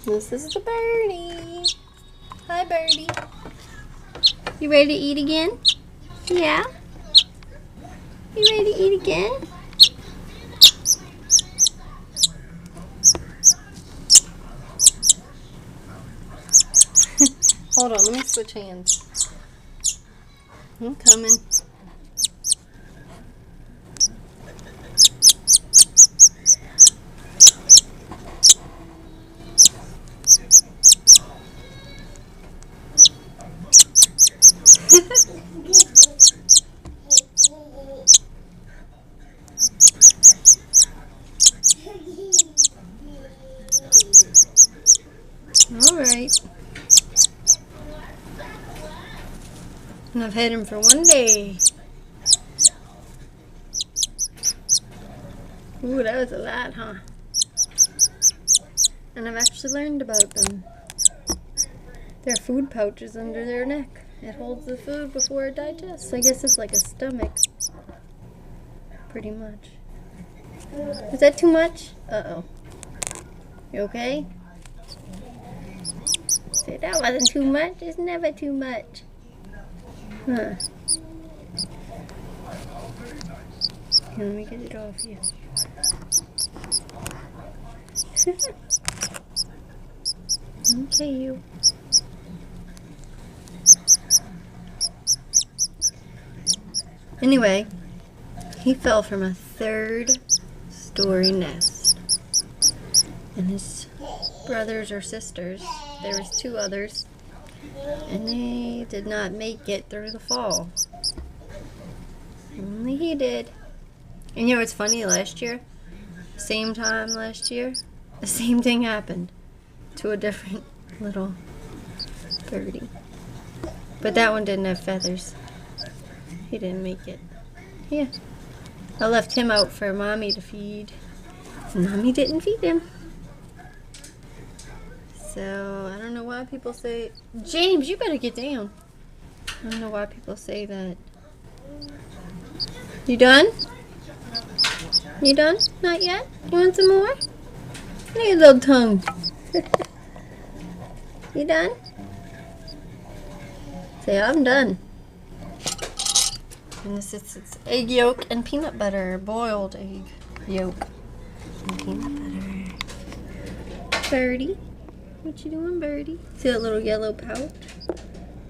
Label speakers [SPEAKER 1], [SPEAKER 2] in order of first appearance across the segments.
[SPEAKER 1] This is the birdie. Hi, birdie. You ready to eat again? Yeah? You ready to eat again? Hold on, let me switch hands. I'm coming. All right. And I've had him for one day. Ooh, that was a lot, huh? And I've actually learned about them. There are food pouches under their neck. It holds the food before it digests. I guess it's like a stomach. Pretty much. Is that too much? Uh-oh. You okay? Say, that wasn't too much. It's never too much. Huh. Here, let me get it off you. Okay, you. Anyway, he fell from a 3rd-story nest. And his brothers or sisters, there was 2 others, and they did not make it through the fall. Only he did. And you know what's funny? Last year, same time last year, the same thing happened to a different little birdie. But that one didn't have feathers. He didn't make it. Yeah. I left him out for Mommy to feed. Mommy didn't feed him. So, I don't know why people say... James, you better get down. I don't know why people say that. You done? You done? Not yet? You want some more? Look at your little tongue. You done? Say, I'm done. And this is it's egg yolk and peanut butter. Boiled egg yolk and peanut butter. Birdie. What you doing, birdie? See that little yellow pouch?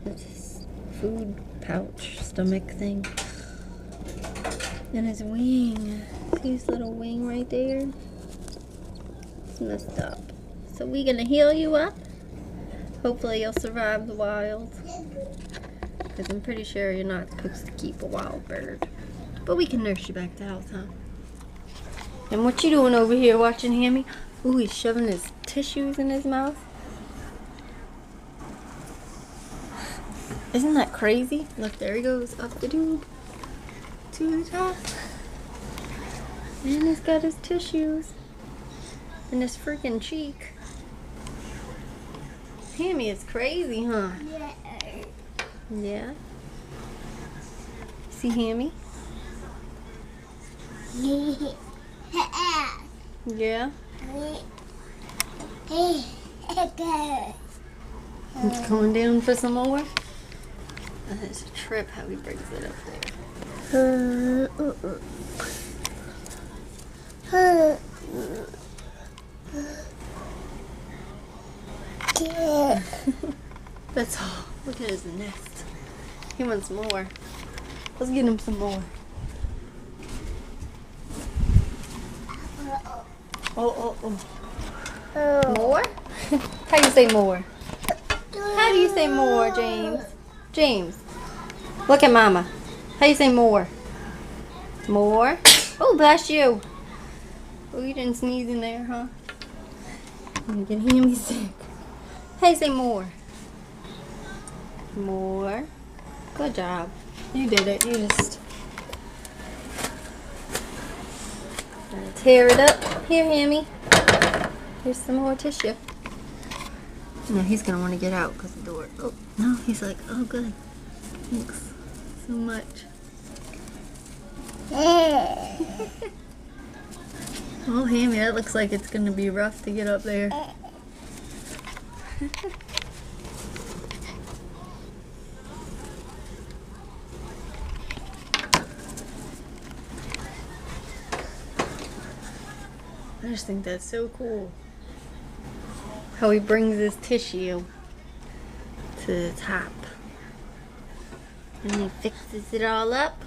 [SPEAKER 1] That's his food pouch, stomach thing. And his wing. See his little wing right there? It's messed up. So we're gonna heal you up. Hopefully you'll survive the wild. Because I'm pretty sure you're not supposed to keep a wild bird. But we can nurse you back to health, huh? And what you doing over here watching Hammie? Ooh, he's shoving his tissues in his mouth. Isn't that crazy? Look, there he goes up the tube to the top. And he's got his tissues in his freaking cheek. Hammie is crazy, huh? Yeah. See Hammie? Yeah. He's going down for some more. It's a trip how he brings it up there. That's all. Look at his nest. He wants more. Let's get him some more. More? How do you say more? How do you say more, James? James, look at Mama. How do you say more? More? Oh, bless you. Oh, you didn't sneeze in there, huh? I'm gonna get Hammie sick. How do you say more? More. Good job. You did it. You just... Gotta tear it up. Here, Hammie. Here's some more tissue. No, he's gonna want to get out because the door. Oh, no, he's like, oh, good. Thanks so much. Oh, Hammie, that looks like it's gonna be rough to get up there. I just think that's so cool. How he brings his tissue to the top. And he fixes it all up.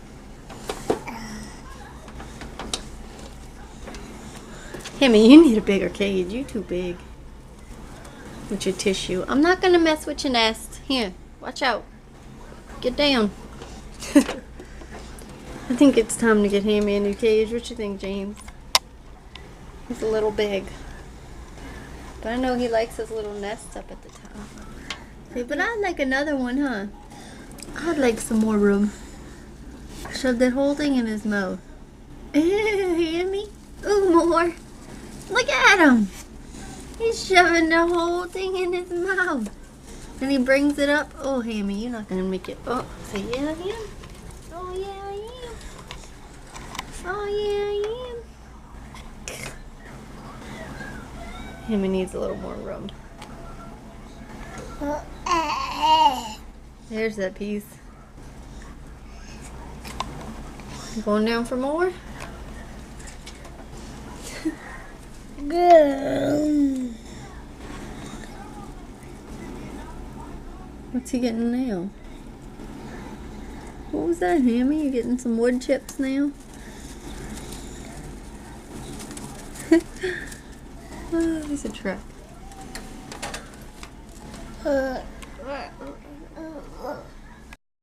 [SPEAKER 1] Hammie, you need a bigger cage. You're too big. With your tissue. I'm not gonna mess with your nest. Here, watch out. Get down. I think it's time to get Hammie a new cage. What you think, James? He's a little big. But I know he likes his little nest up at the top. Okay, but I'd like another one, huh? I'd like some more room. Shove that whole thing in his mouth. Hammie? Ooh, more. Look at him. He's shoving the whole thing in his mouth. And he brings it up. Oh, Hammie, you're not going to make it. Oh, say, yeah, I am. Oh, yeah, I am. Oh, yeah, I am. Hammie needs a little more room. There's that piece. You going down for more? What's he getting now? What was that, Hammie? You getting some wood chips now? Oh, he's a truck.